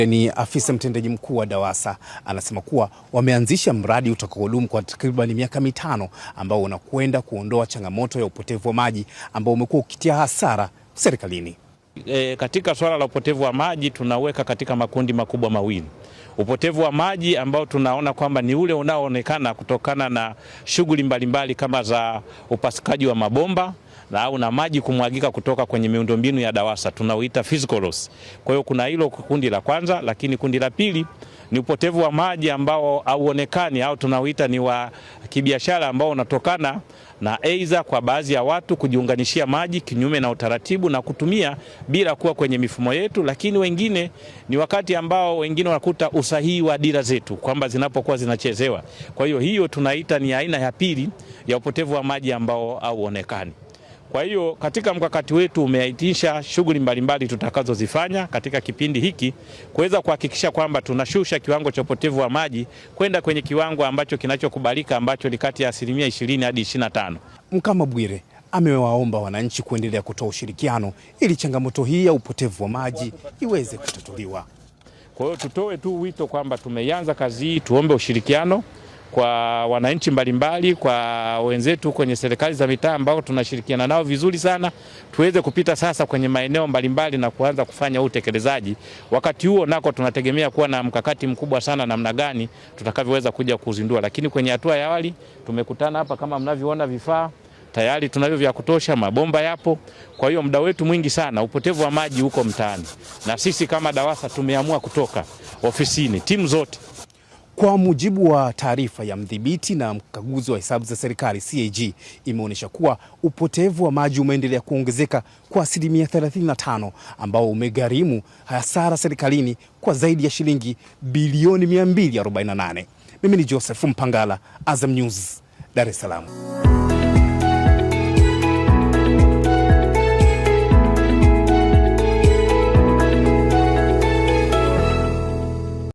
Ni afisa mtendaji mkuu wa DAWASA anasema kuwa wameanzisha mradi utakaodumu kwa takriban miaka 5 ambao unakwenda kuondoa changamoto ya upotevu wa maji ambao umekuwa ukitia hasara serikalini. Katika swala la upotevu wa maji tunaweka katika makundi makubwa mawili. Upotevu wa maji ambao tunaona kwamba ni ule unaoonekana kutokana na shughuli mbalimbali kama za upasukaji wa mabomba au na maji kumwagika kutoka kwenye miundombinu ya DAWASA, tunauita physical loss. Kwa hiyo kuna hilo kundi la kwanza, lakini kundi la pili ni upotevu wa maji ambao hauonekani au tunauita ni wa kibiashara ambao unatokana na aidha kwa baadhi ya watu kujiunganishia maji kinyume na utaratibu na kutumia bila kuwa kwenye mifumo yetu, lakini wengine ni wakati ambao wengine wanakuta usahihi wa dira zetu kwamba zinapokuwa zinachezewa. Kwa hiyo tunaita ni aina ya pili ya upotevu wa maji ambao hauonekani. Kwa hiyo katika mkakati wetu umeaitisha shughuli mbalimbali tutakazozifanya katika kipindi hiki kuweza kuhakikisha kwamba tunashusha kiwango cha upotevu wa maji kwenda kwenye kiwango ambacho kinachokubalika ambacho ni kati ya 20% hadi 25%. Mkama Bwire amewaomba wananchi kuendelea kutoa ushirikiano ili changamoto hii ya upotevu wa maji iweze kutatuliwa. Kwa hiyo tutoe tu wito kwamba tumeanza kazi hii, tuombe ushirikiano kwa wananchi mbalimbali, kwa wenzetu kwenye serikali za mitaa ambao tunashirikiana nao vizuri sana, tuweze kupita sasa kwenye maeneo mbalimbali na kuanza kufanya utekelezaji. Wakati huo nako tunategemea kuwa na mkakati mkubwa sana namna gani tutakavyoweza kuja kuzindua, lakini kwenye hatua ya awali tumekutana hapa kama mnavyoona, vifaa tayari tunavyo vya kutosha, mabomba yapo. Kwa hiyo muda wetu mwingi sana upotevu wa maji huko mtaani, na sisi kama DAWASA tumeamua kutoka ofisini timu zote. Kwa mujibu wa taarifa ya mdhibiti na mkaguzi wa hesabu za serikali CAG, imeonyesha kuwa upotevu wa maji umeendelea kuongezeka kwa 35% ambao umegharimu hasara serikalini kwa zaidi ya shilingi bilioni 248. Mimi ni Joseph Mpangala, Azam News, Dar es Salaam.